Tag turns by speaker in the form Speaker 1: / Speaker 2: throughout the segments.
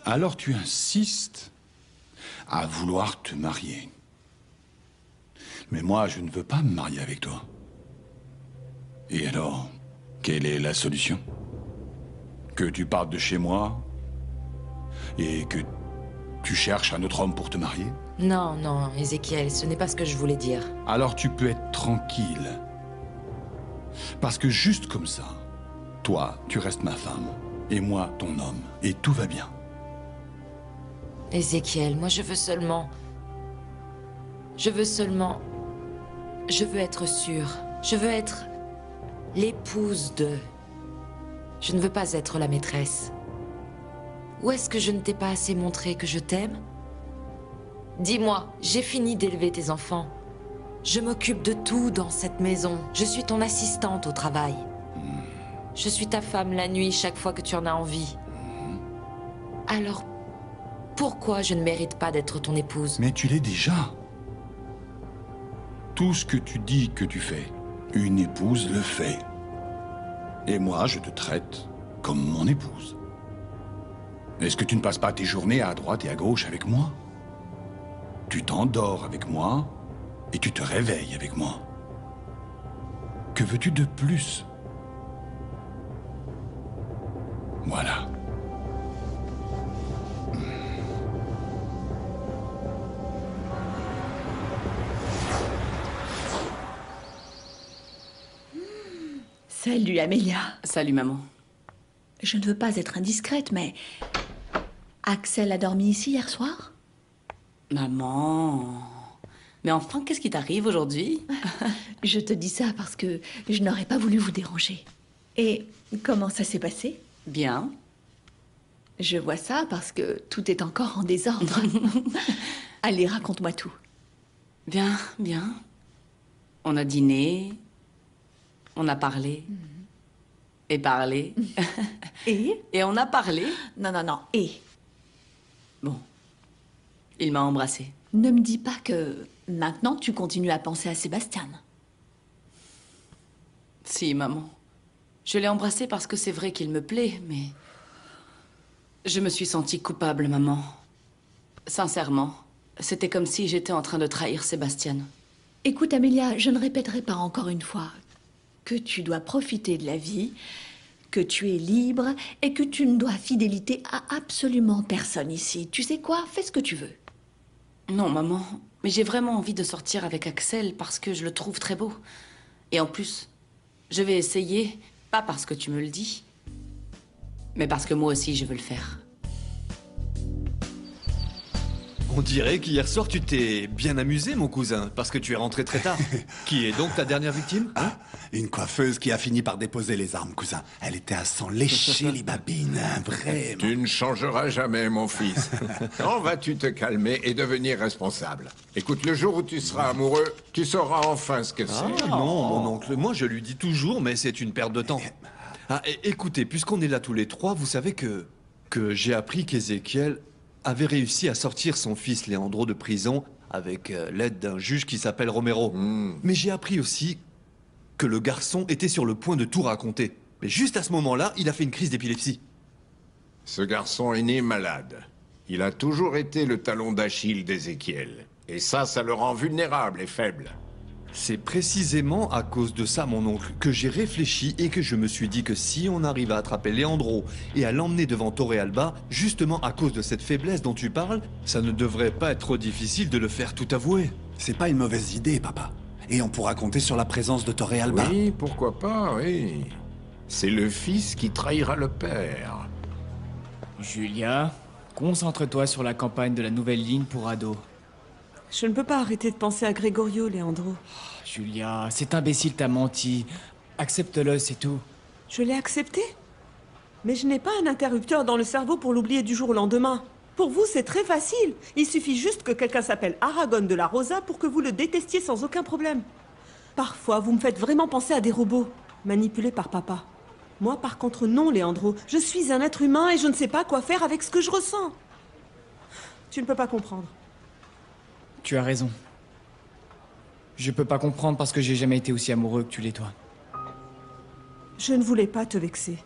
Speaker 1: Alors tu insistes à vouloir te marier. Mais moi, je ne veux pas me marier avec toi. Et alors, quelle est la solution? Que tu partes de chez moi et que tu cherches un autre homme pour te marier?
Speaker 2: Non, non, Ézéchiel, ce n'est pas ce que je voulais dire.
Speaker 1: Alors tu peux être tranquille. Parce que juste comme ça, toi, tu restes ma femme, et moi, ton homme, et tout va bien.
Speaker 2: Ézéchiel, moi je veux seulement... Je veux être sûre. Je veux être l'épouse de... Je ne veux pas être la maîtresse. Ou est-ce que je ne t'ai pas assez montré que je t'aime? Dis-moi, j'ai fini d'élever tes enfants. Je m'occupe de tout dans cette maison. Je suis ton assistante au travail. Je suis ta femme la nuit chaque fois que tu en as envie. Alors, pourquoi je ne mérite pas d'être ton épouse?
Speaker 1: Mais tu l'es déjà. Tout ce que tu dis que tu fais, une épouse le fait. Et moi, je te traite comme mon épouse. Est-ce que tu ne passes pas tes journées à droite et à gauche avec moi? Tu t'endors avec moi et tu te réveilles avec moi. Que veux-tu de plus? Voilà.
Speaker 3: Salut Amélia.
Speaker 4: Salut maman.
Speaker 3: Je ne veux pas être indiscrète, mais... Axel a dormi ici hier soir?
Speaker 4: Maman... Mais enfin, qu'est-ce qui t'arrive aujourd'hui?
Speaker 3: Je te dis ça parce que je n'aurais pas voulu vous déranger. Et comment ça s'est passé?
Speaker 4: Bien.
Speaker 3: Je vois ça parce que tout est encore en désordre. Allez, raconte-moi tout.
Speaker 4: Bien, bien. On a dîné, on a parlé, et parlé,
Speaker 3: Et?
Speaker 4: et on a parlé.
Speaker 3: Non, non, non, et?
Speaker 4: Bon, il m'a embrassée.
Speaker 3: Ne me dis pas que maintenant tu continues à penser à Sébastien.
Speaker 4: Si, maman. Je l'ai embrassé parce que c'est vrai qu'il me plaît, mais... Je me suis sentie coupable, maman. Sincèrement, c'était comme si j'étais en train de trahir Sébastien.
Speaker 3: Écoute Amélia, je ne répéterai pas encore une fois que tu dois profiter de la vie, que tu es libre et que tu ne dois fidélité à absolument personne ici. Tu sais quoi? Fais ce que tu veux.
Speaker 4: Non, maman, mais j'ai vraiment envie de sortir avec Axel parce que je le trouve très beau. Et en plus, je vais essayer, pas parce que tu me le dis, mais parce que moi aussi je veux le faire.
Speaker 5: On dirait qu'hier soir tu t'es bien amusé, mon cousin, parce que tu es rentré très tard. Qui est donc ta dernière victime?
Speaker 6: Ah, une coiffeuse qui a fini par déposer les armes, cousin. Elle était à s'en lécher les babines, hein, vraiment.
Speaker 7: Tu ne changeras jamais, mon fils. Quand vas-tu te calmer et devenir responsable? Écoute, le jour où tu seras amoureux, tu sauras enfin ce que c'est.
Speaker 5: Ah non, mon oncle, moi je lui dis toujours, mais c'est une perte de temps. Ah, écoutez, puisqu'on est là tous les trois, vous savez que j'ai appris qu'Ézéchiel avait réussi à sortir son fils Leandro de prison avec l'aide d'un juge qui s'appelle Romero. Mais j'ai appris aussi que le garçon était sur le point de tout raconter. Mais juste à ce moment-là, il a fait une crise d'épilepsie.
Speaker 7: Ce garçon est né malade. Il a toujours été le talon d'Achille d'Ézéchiel. Et ça le rend vulnérable et faible.
Speaker 5: C'est précisément à cause de ça, mon oncle, que j'ai réfléchi et que je me suis dit que si on arrive à attraper Leandro et à l'emmener devant Torrealba, justement à cause de cette faiblesse dont tu parles, ça ne devrait pas être trop difficile de le faire tout avouer.
Speaker 6: C'est pas une mauvaise idée, papa. Et on pourra compter sur la présence de Torrealba.
Speaker 7: Oui, pourquoi pas, oui. C'est le fils qui trahira le père.
Speaker 8: Julia, concentre-toi sur la campagne de la nouvelle ligne pour ados.
Speaker 9: Je ne peux pas arrêter de penser à Gregorio, Leandro.
Speaker 8: Julia, cet imbécile t'a menti. Accepte-le, c'est tout.
Speaker 9: Je l'ai accepté. Mais je n'ai pas un interrupteur dans le cerveau pour l'oublier du jour au lendemain. Pour vous, c'est très facile. Il suffit juste que quelqu'un s'appelle Aragon de la Rosa pour que vous le détestiez sans aucun problème. Parfois, vous me faites vraiment penser à des robots, manipulés par papa. Moi, par contre, non, Leandro. Je suis un être humain et je ne sais pas quoi faire avec ce que je ressens. Tu ne peux pas comprendre.
Speaker 8: Tu as raison. Je peux pas comprendre parce que j'ai jamais été aussi amoureux que tu l'es toi.
Speaker 9: Je ne voulais pas te vexer.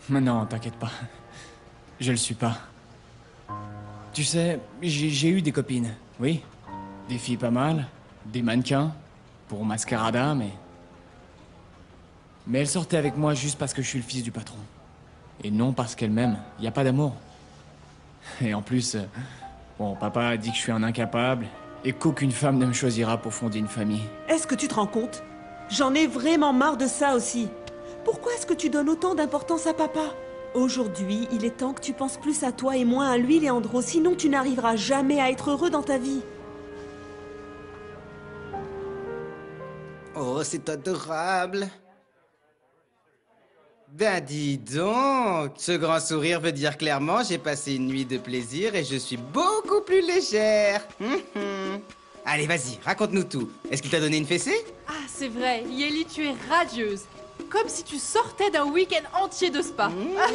Speaker 8: Mais non, t'inquiète pas. Je le suis pas. Tu sais, j'ai eu des copines, oui. Des filles pas mal, des mannequins, pour mascarada, mais... Mais elles sortaient avec moi juste parce que je suis le fils du patron. Et non parce qu'elles m'aiment, y a pas d'amour. Et en plus, bon, papa a dit que je suis un incapable, et qu'aucune femme ne me choisira pour fonder une famille.
Speaker 9: Est-ce que tu te rends compte? J'en ai vraiment marre de ça aussi. Pourquoi est-ce que tu donnes autant d'importance à papa? Aujourd'hui, il est temps que tu penses plus à toi et moins à lui, Leandro, sinon tu n'arriveras jamais à être heureux dans ta vie.
Speaker 10: Oh, c'est adorable. Ben dis donc, ce grand sourire veut dire clairement j'ai passé une nuit de plaisir et je suis beaucoup plus légère. Allez, vas-y, raconte-nous tout. Est-ce qu'il t'a donné une fessée?
Speaker 11: Ah, c'est vrai, Yeli, tu es radieuse. Comme si tu sortais d'un week-end entier de spa.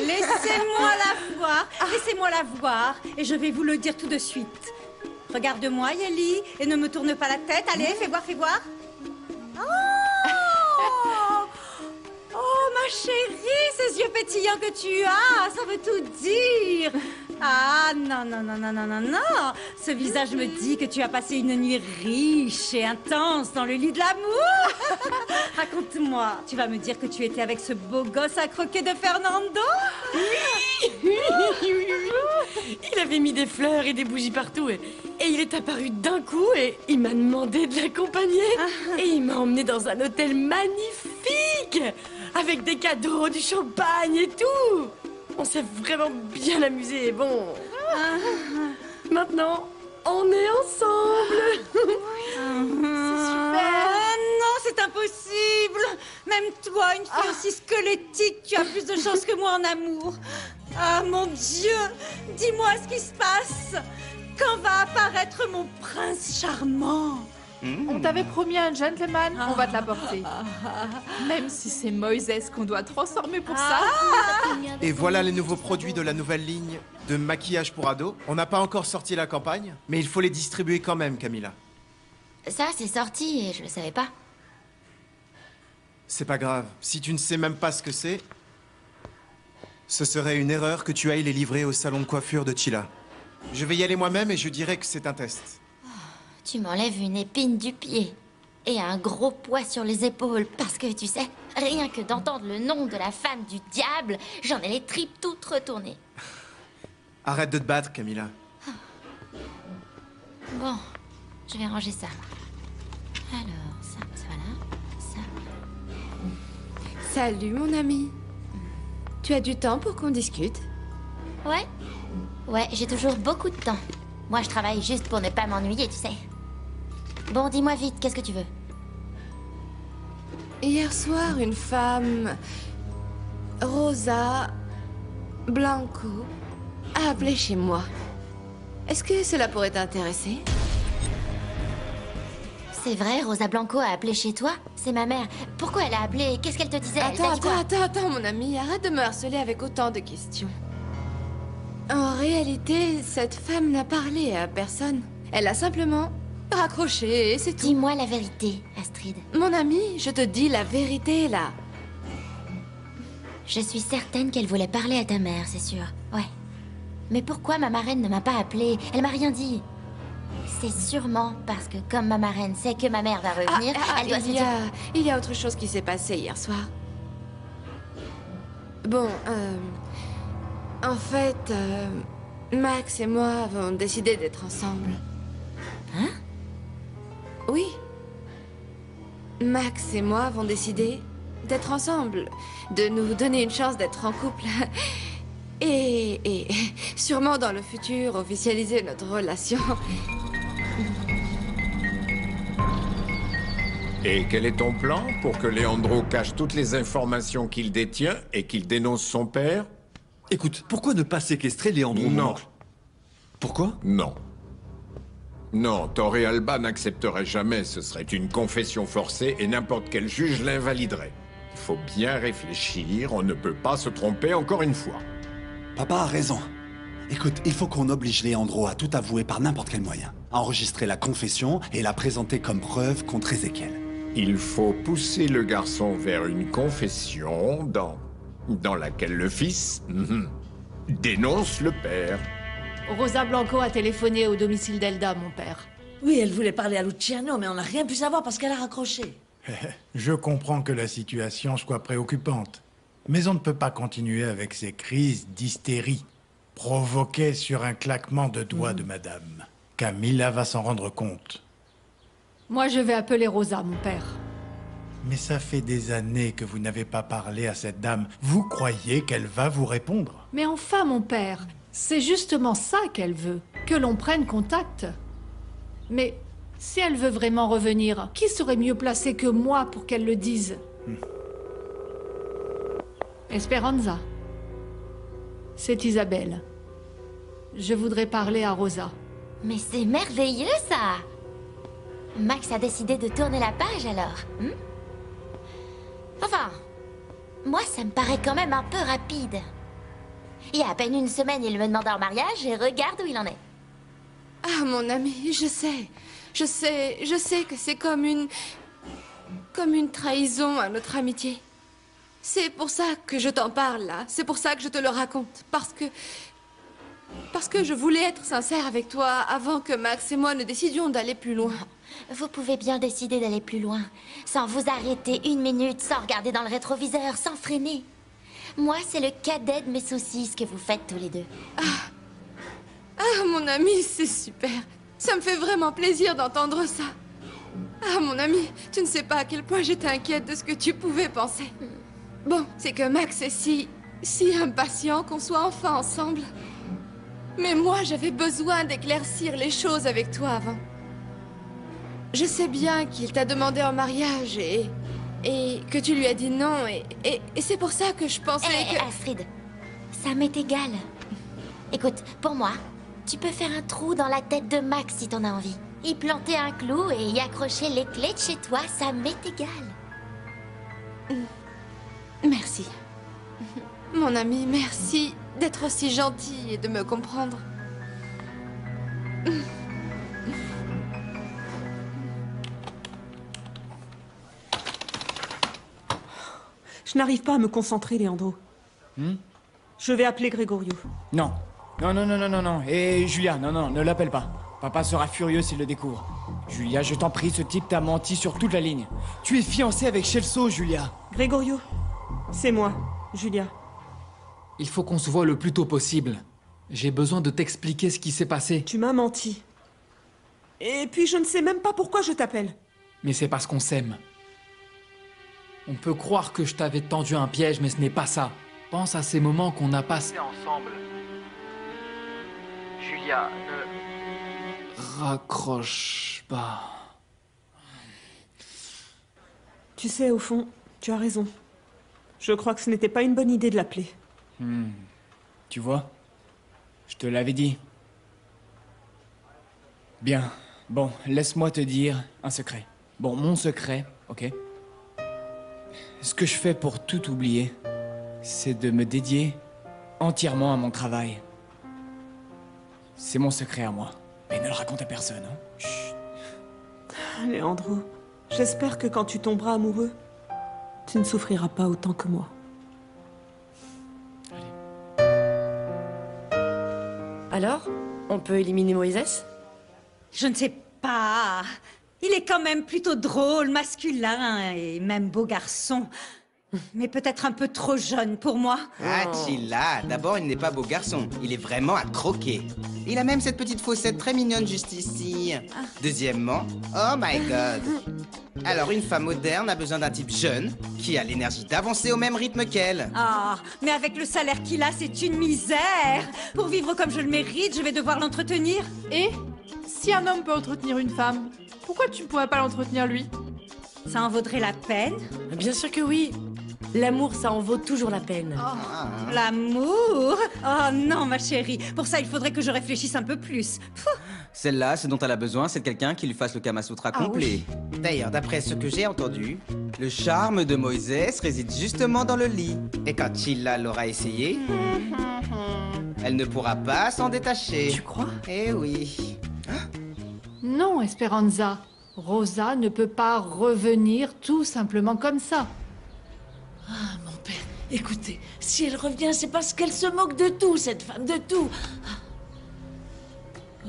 Speaker 12: Laissez-moi la voir, laissez-moi la voir, et je vais vous le dire tout de suite. Regarde-moi, Yeli, et ne me tourne pas la tête. Allez, fais voir, fais voir. Oh, ma chérie, ces yeux pétillants que tu as, ça veut tout dire. Ah, non, non, non, non, non, non, non. Ce visage me dit que tu as passé une nuit riche et intense dans le lit de l'amour. Raconte-moi, tu vas me dire que tu étais avec ce beau gosse à croquer de Fernando?
Speaker 13: Oui. Il avait mis des fleurs et des bougies partout et il est apparu d'un coup et il m'a demandé de l'accompagner. Et il m'a emmené dans un hôtel magnifique avec des cadeaux, du champagne et tout. On s'est vraiment bien amusé et bon... Maintenant, on est ensemble.
Speaker 12: C'est super. Non, c'est impossible. Même toi, une fille aussi squelettique, tu as plus de chance que moi en amour. Ah, mon Dieu. Dis-moi ce qui se passe. Quand va apparaître mon prince charmant?
Speaker 11: On t'avait promis un gentleman, on va te l'apporter. Même si c'est Moïse qu'on doit transformer pour ça.
Speaker 14: Et voilà les nouveaux produits de la nouvelle ligne de maquillage pour ados. On n'a pas encore sorti la campagne, mais il faut les distribuer quand même, Camilla.
Speaker 15: Ça, c'est sorti et je le savais pas.
Speaker 14: C'est pas grave. Si tu ne sais même pas ce que c'est, ce serait une erreur que tu ailles les livrer au salon de coiffure de Chila. Je vais y aller moi-même et je dirai que c'est un test.
Speaker 15: Tu m'enlèves une épine du pied et un gros poids sur les épaules parce que, tu sais, rien que d'entendre le nom de la femme du diable, j'en ai les tripes toutes retournées.
Speaker 14: Arrête de te battre, Camilla.
Speaker 15: Bon, je vais ranger ça. Alors, ça va là, ça...
Speaker 16: Salut, mon ami. Tu as du temps pour qu'on discute?
Speaker 15: Ouais, j'ai toujours beaucoup de temps. Moi, je travaille juste pour ne pas m'ennuyer, tu sais. Bon, dis-moi vite, qu'est-ce que tu veux?
Speaker 16: Hier soir, une femme... Rosa... Blanco... a appelé chez moi. Est-ce que cela pourrait t'intéresser?
Speaker 15: C'est vrai, Rosa Blanco a appelé chez toi? C'est ma mère. Pourquoi elle a appelé? Qu'est-ce qu'elle te disait?
Speaker 16: Attends, mon ami. Arrête de me harceler avec autant de questions. En réalité, cette femme n'a parlé à personne. Elle a simplement raccroché et c'est tout.
Speaker 15: Dis-moi la vérité, Astrid.
Speaker 16: Mon ami, je te dis la vérité, là.
Speaker 15: Je suis certaine qu'elle voulait parler à ta mère, c'est sûr. Ouais. Mais pourquoi ma marraine ne m'a pas appelée? Elle m'a rien dit. C'est sûrement parce que comme ma marraine sait que ma mère va revenir, elle doit se dire...
Speaker 16: Il y a autre chose qui s'est passé hier soir. Bon, en fait, Max et moi avons décidé d'être ensemble.
Speaker 15: Hein?
Speaker 16: Oui. Max et moi avons décidé d'être ensemble, de nous donner une chance d'être en couple. Et sûrement dans le futur, officialiser notre relation.
Speaker 7: Et quel est ton plan pour que Leandro cache toutes les informations qu'il détient et qu'il dénonce son père?
Speaker 5: Écoute, pourquoi ne pas séquestrer Leandro, mon
Speaker 7: Non.
Speaker 5: oncle? Pourquoi?
Speaker 7: Non. Non, Thor et Alba n'accepteraient jamais. Ce serait une confession forcée et n'importe quel juge l'invaliderait. Il faut bien réfléchir, on ne peut pas se tromper encore une fois.
Speaker 6: Papa a raison. Écoute, il faut qu'on oblige Leandro à tout avouer par n'importe quel moyen. À enregistrer la confession et la présenter comme preuve contre Ézéchiel.
Speaker 7: Il faut pousser le garçon vers une confession dans laquelle le fils dénonce le père.
Speaker 11: Rosa Blanco a téléphoné au domicile d'Elda, mon père.
Speaker 17: Oui, elle voulait parler à Luciano, mais on n'a rien pu savoir parce qu'elle a raccroché.
Speaker 18: Je comprends que la situation soit préoccupante, mais on ne peut pas continuer avec ces crises d'hystérie provoquées sur un claquement de doigts de madame. Camilla va s'en rendre compte.
Speaker 11: Moi, je vais appeler Rosa, mon père.
Speaker 18: Mais ça fait des années que vous n'avez pas parlé à cette dame. Vous croyez qu'elle va vous répondre?
Speaker 11: Mais enfin, mon père, c'est justement ça qu'elle veut, que l'on prenne contact. Mais si elle veut vraiment revenir, qui serait mieux placé que moi pour qu'elle le dise? Esperanza. C'est Isabelle. Je voudrais parler à Rosa.
Speaker 15: Mais c'est merveilleux, ça! Max a décidé de tourner la page, alors. Enfin, moi, ça me paraît quand même un peu rapide. Il y a à peine une semaine, il me demande en mariage et regarde où il en est.
Speaker 16: Ah, mon ami, je sais que c'est comme une trahison à notre amitié. C'est pour ça que je t'en parle, là. C'est pour ça que je te le raconte. Parce que je voulais être sincère avec toi avant que Max et moi ne décidions d'aller plus loin.
Speaker 15: Vous pouvez bien décider d'aller plus loin, sans vous arrêter une minute, sans regarder dans le rétroviseur, sans freiner. Moi, c'est le cadet de mes soucis, ce que vous faites tous les deux.
Speaker 16: Ah, mon ami, c'est super. Ça me fait vraiment plaisir d'entendre ça. Ah, mon ami, tu ne sais pas à quel point j'étais inquiète de ce que tu pouvais penser. Bon, c'est que Max est si impatient qu'on soit enfin ensemble. Mais moi, j'avais besoin d'éclaircir les choses avec toi avant. Je sais bien qu'il t'a demandé en mariage et que tu lui as dit non et c'est pour ça que je pensais que...
Speaker 15: Astrid, ça m'est égal. Écoute, pour moi, tu peux faire un trou dans la tête de Max si t'en as envie. Y planter un clou et y accrocher les clés de chez toi, ça m'est égal.
Speaker 16: Merci. Mon ami, merci d'être aussi gentil et de me comprendre.
Speaker 9: Je n'arrive pas à me concentrer, Leandro. Je vais appeler Gregorio.
Speaker 8: Non. Non. Et Julia, non, ne l'appelle pas. Papa sera furieux s'il le découvre. Julia, je t'en prie, ce type t'a menti sur toute la ligne. Tu es fiancée avec Celso, Julia.
Speaker 9: Gregorio, c'est moi, Julia.
Speaker 19: Il faut qu'on se voit le plus tôt possible. J'ai besoin de t'expliquer ce qui s'est passé.
Speaker 9: Tu m'as menti. Et puis je ne sais même pas pourquoi je t'appelle.
Speaker 19: Mais c'est parce qu'on s'aime. On peut croire que je t'avais tendu un piège, mais ce n'est pas ça. Pense à ces moments qu'on a passés ensemble. Julia, ne... raccroche pas.
Speaker 9: Tu sais, au fond, tu as raison. Je crois que ce n'était pas une bonne idée de l'appeler.
Speaker 8: Tu vois? Je te l'avais dit. Bien. Bon, laisse-moi te dire un secret. Bon, mon secret, ok? Ce que je fais pour tout oublier, c'est de me dédier entièrement à mon travail. C'est mon secret à moi. Mais ne le raconte à personne, hein? Chut.
Speaker 9: Leandro, j'espère que quand tu tomberas amoureux, tu ne souffriras pas autant que moi.
Speaker 13: Alors, on peut éliminer Moïse?
Speaker 12: Je ne sais pas. Il est quand même plutôt drôle, masculin et même beau garçon. Mais peut-être un peu trop jeune pour moi.
Speaker 10: Ah, Chilla, d'abord, il n'est pas beau garçon. Il est vraiment à croquer. Il a même cette petite fossette très mignonne juste ici. Deuxièmement, oh my god. Alors, une femme moderne a besoin d'un type jeune qui a l'énergie d'avancer au même rythme qu'elle.
Speaker 12: Ah, mais avec le salaire qu'il a, c'est une misère. Pour vivre comme je le mérite, je vais devoir l'entretenir.
Speaker 11: Et si un homme peut entretenir une femme, pourquoi tu ne pourrais pas l'entretenir lui?
Speaker 12: Ça en vaudrait la peine?
Speaker 13: Bien sûr que oui. L'amour, ça en vaut toujours la peine.
Speaker 12: Oh, l'amour? Oh non, ma chérie. Pour ça, il faudrait que je réfléchisse un peu plus.
Speaker 10: Celle-là, ce dont elle a besoin, c'est de quelqu'un qui lui fasse le Kama Sutra complet. Oui. D'ailleurs, d'après ce que j'ai entendu, le charme de Moïse réside justement dans le lit. Et quand Chilla l'aura essayé, elle ne pourra pas s'en détacher.
Speaker 12: Tu crois?
Speaker 10: Eh oui.
Speaker 11: Non, Esperanza. Rosa ne peut pas revenir tout simplement comme ça.
Speaker 17: Ah, mon père, écoutez, si elle revient, c'est parce qu'elle se moque de tout, cette femme, de tout.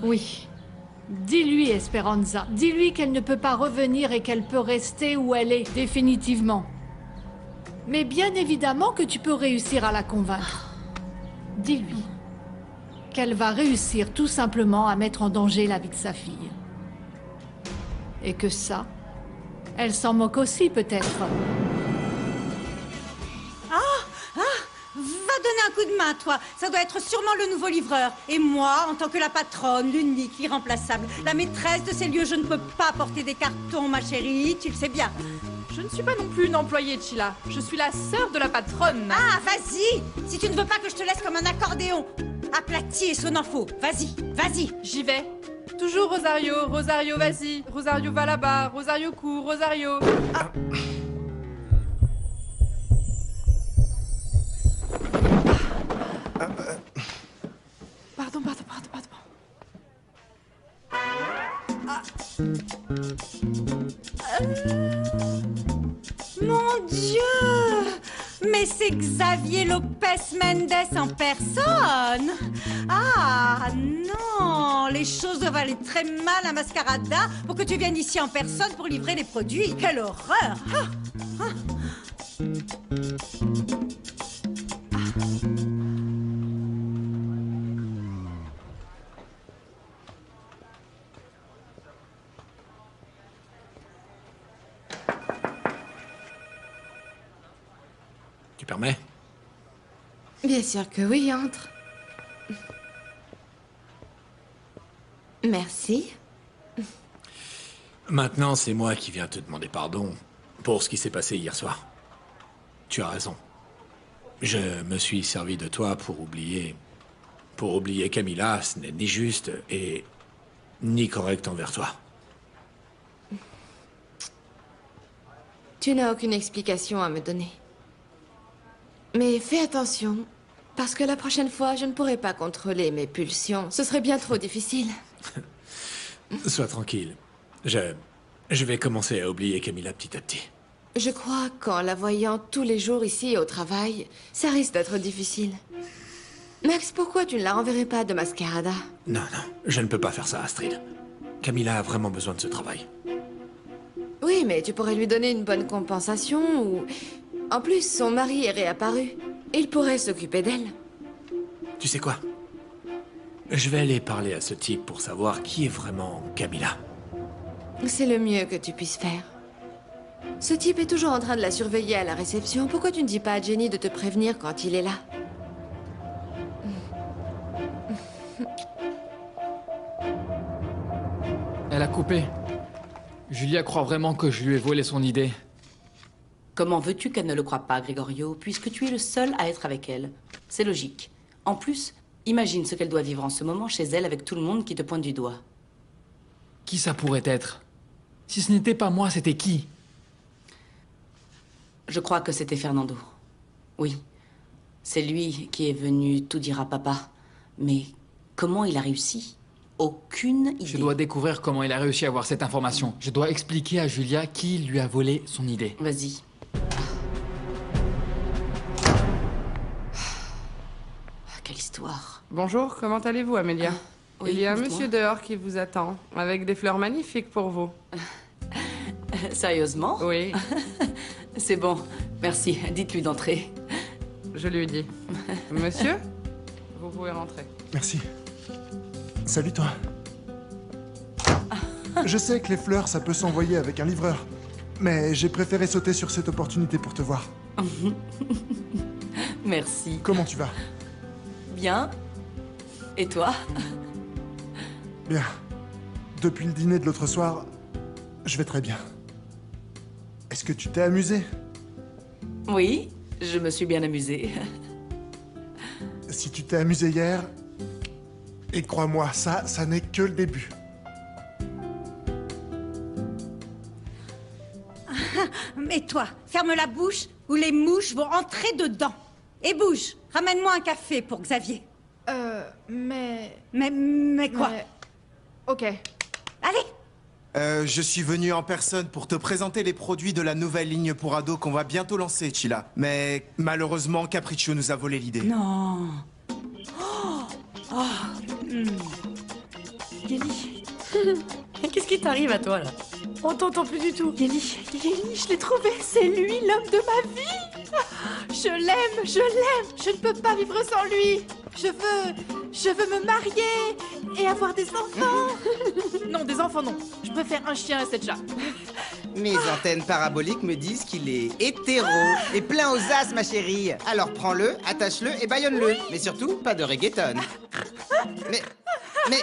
Speaker 11: Oui. Dis-lui, Esperanza. Dis-lui qu'elle ne peut pas revenir et qu'elle peut rester où elle est, définitivement. Mais bien évidemment que tu peux réussir à la convaincre. Dis-lui qu'elle va réussir tout simplement à mettre en danger la vie de sa fille. Et que ça, elle s'en moque aussi peut-être.
Speaker 12: Va donner un coup de main, toi. Ça doit être sûrement le nouveau livreur. Et moi, en tant que la patronne, l'unique, l'irremplaçable, la maîtresse de ces lieux, je ne peux pas porter des cartons, ma chérie. Tu le sais bien.
Speaker 20: Je ne suis pas non plus une employée, Chila. Je suis la sœur de la patronne.
Speaker 12: Ah, vas-y. Si tu ne veux pas que je te laisse comme un accordéon, aplati et sonnant faux. Vas-y, vas-y.
Speaker 20: J'y vais. Toujours Rosario. Rosario, vas-y. Rosario va là-bas. Rosario court. Rosario. Ah. Pardon.
Speaker 12: Mon Dieu! Mais c'est Xavier Lopez Mendes en personne! Ah non! Les choses doivent aller très mal à Mascarada pour que tu viennes ici en personne pour livrer les produits. Quelle horreur!
Speaker 21: Tu permets?
Speaker 16: Bien sûr que oui, entre. Merci.
Speaker 21: Maintenant, c'est moi qui viens te demander pardon pour ce qui s'est passé hier soir. Tu as raison. Je me suis servi de toi pour oublier Camilla. Ce n'est ni juste et ni correct envers toi.
Speaker 16: Tu n'as aucune explication à me donner. Mais fais attention, parce que la prochaine fois, je ne pourrai pas contrôler mes pulsions. Ce serait bien trop difficile.
Speaker 21: Sois tranquille. Je vais commencer à oublier Camilla petit à petit.
Speaker 16: Je crois qu'en la voyant tous les jours ici au travail, ça risque d'être difficile. Max, pourquoi tu ne la renverrais pas de Mascarada?
Speaker 21: Non, je ne peux pas faire ça, Astrid. Camilla a vraiment besoin de ce travail.
Speaker 16: Oui, mais tu pourrais lui donner une bonne compensation ou... En plus, son mari est réapparu. Il pourrait s'occuper d'elle.
Speaker 21: Tu sais quoi? Je vais aller parler à ce type pour savoir qui est vraiment Camilla.
Speaker 16: C'est le mieux que tu puisses faire. Ce type est toujours en train de la surveiller à la réception. Pourquoi tu ne dis pas à Jenny de te prévenir quand il est là?
Speaker 19: Elle a coupé. Julia croit vraiment que je lui ai volé son idée.
Speaker 4: Comment veux-tu qu'elle ne le croie pas, Gregorio, puisque tu es le seul à être avec elle? C'est logique. En plus, imagine ce qu'elle doit vivre en ce moment chez elle avec tout le monde qui te pointe du doigt.
Speaker 19: Qui ça pourrait être? Si ce n'était pas moi, c'était qui?
Speaker 4: Je crois que c'était Fernando. Oui. C'est lui qui est venu tout dire à papa. Mais comment il a réussi? Aucune idée.
Speaker 19: Je dois découvrir comment il a réussi à avoir cette information. Je dois expliquer à Julia qui lui a volé son idée.
Speaker 4: Vas-y. Quelle histoire.
Speaker 20: Bonjour, comment allez-vous, Amélia?
Speaker 4: Oui,
Speaker 20: il y a un
Speaker 4: dites-moi.
Speaker 20: monsieur dehors qui vous attend, avec des fleurs magnifiques pour vous.
Speaker 4: Sérieusement?
Speaker 20: Oui.
Speaker 4: C'est bon, merci. Dites-lui d'entrer.
Speaker 20: Je lui dis. Monsieur, vous pouvez rentrer.
Speaker 22: Merci. Salut toi. Je sais que les fleurs, ça peut s'envoyer avec un livreur. Mais j'ai préféré sauter sur cette opportunité pour te voir.
Speaker 4: Merci.
Speaker 22: Comment tu vas?
Speaker 4: Bien. Et toi?
Speaker 22: Bien. Depuis le dîner de l'autre soir, je vais très bien. Est-ce que tu t'es amusé?
Speaker 4: Oui, je me suis bien amusée.
Speaker 22: Si tu t'es amusé hier, et crois-moi, ça n'est que le début.
Speaker 12: Mais toi, ferme la bouche ou les mouches vont entrer dedans. Et bouge, ramène-moi un café pour Xavier.
Speaker 11: Mais
Speaker 12: quoi?
Speaker 11: Ok.
Speaker 12: Allez!
Speaker 14: Je suis venu en personne pour te présenter les produits de la nouvelle ligne pour ados qu'on va bientôt lancer, Chila. Mais malheureusement, Capriccio nous a volé l'idée.
Speaker 12: Non.
Speaker 9: Yeli.
Speaker 13: Qu'est-ce qui t'arrive à toi, là? On t'entend plus du tout.
Speaker 9: Yeli, je l'ai trouvé. C'est lui, l'homme de ma vie. Je l'aime, je l'aime. Je ne peux pas vivre sans lui. Je veux me marier et avoir des enfants.
Speaker 20: Non, des enfants, non. Je préfère un chien et 7 chats.
Speaker 10: Mes antennes paraboliques me disent qu'il est hétéro et plein aux as, ma chérie. Alors prends-le, attache-le et bâillonne-le. Mais surtout, pas de reggaeton. Mais,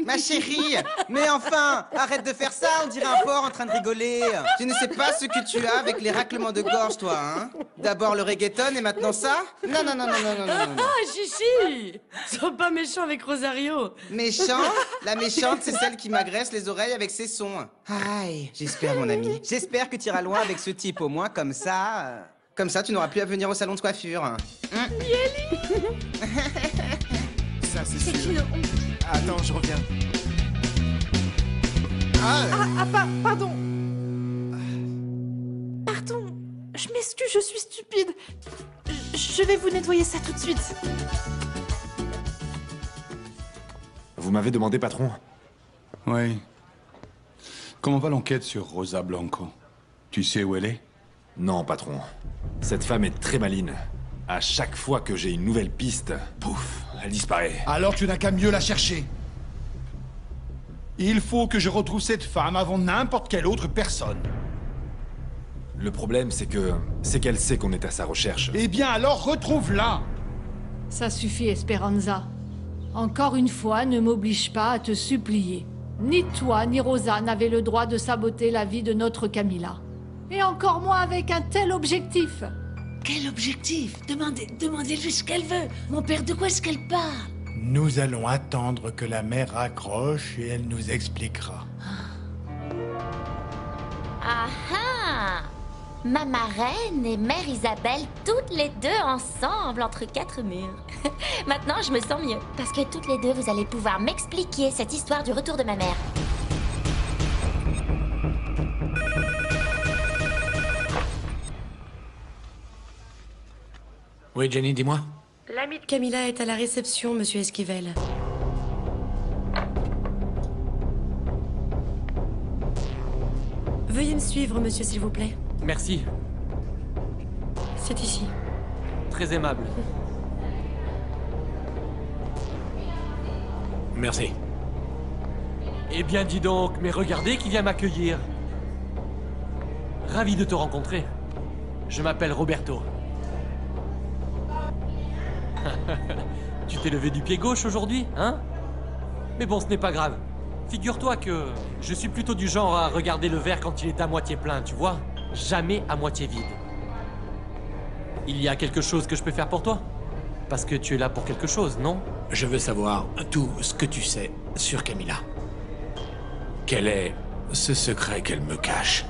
Speaker 10: ma chérie, mais enfin, arrête de faire ça, on dirait un porc en train de rigoler. Tu ne sais pas ce que tu as avec les raclements de gorge, toi, hein? D'abord le reggaeton et maintenant ça? Non.
Speaker 13: Ah, Chichi! Sois pas méchant avec Rosario.
Speaker 10: Méchant? La méchante, c'est celle qui m'agresse les oreilles avec ses sons. Aïe, j'espère, mon ami. J'espère que tu iras loin avec ce type, au moins, comme ça... Comme ça, tu n'auras plus à venir au salon de coiffure.
Speaker 14: Ça, c'est sûr. Attends, je reviens.
Speaker 20: Pardon. Pardon. Je m'excuse, je suis stupide. Je vais vous nettoyer ça tout de suite.
Speaker 1: Vous m'avez demandé, patron?
Speaker 2: Oui. Comment va l'enquête sur Rosa Blanco? Tu sais où elle est?
Speaker 1: Non, patron. Cette femme est très maligne. À chaque fois que j'ai une nouvelle piste, pouf, elle disparaît.
Speaker 18: Alors tu n'as qu'à mieux la chercher. Il faut que je retrouve cette femme avant n'importe quelle autre personne.
Speaker 1: Le problème, c'est qu'elle sait qu'on est à sa recherche.
Speaker 18: Eh bien alors retrouve-la.
Speaker 11: Ça suffit, Esperanza. Encore une fois, ne m'oblige pas à te supplier. Ni toi, ni Rosa n'avez le droit de saboter la vie de notre Camilla. Et encore moins avec un tel objectif.
Speaker 17: Quel objectif? Demandez-lui ce qu'elle veut. Mon père, de quoi est-ce qu'elle parle?
Speaker 18: Nous allons attendre que la mère raccroche et elle nous expliquera.
Speaker 15: Ah ah! Ma marraine et mère Isabelle, toutes les deux ensemble, entre 4 murs. Maintenant, je me sens mieux. Parce que toutes les deux, vous allez pouvoir m'expliquer cette histoire du retour de ma mère.
Speaker 21: Oui, Jenny, dis-moi.
Speaker 13: L'ami de Camilla est à la réception, monsieur Esquivel. Veuillez me suivre, monsieur, s'il vous plaît.
Speaker 8: Merci.
Speaker 13: C'est ici.
Speaker 8: Très aimable.
Speaker 21: Merci.
Speaker 8: Eh bien, dis donc, mais regardez qui vient m'accueillir. Ravi de te rencontrer. Je m'appelle Roberto. Tu t'es levé du pied gauche aujourd'hui, hein? Mais bon, ce n'est pas grave. Figure-toi que je suis plutôt du genre à regarder le verre quand il est à moitié plein, tu vois? Jamais à moitié vide. Il y a quelque chose que je peux faire pour toi? Parce que tu es là pour quelque chose, non?
Speaker 21: Je veux savoir tout ce que tu sais sur Camilla. Quel est ce secret qu'elle me cache?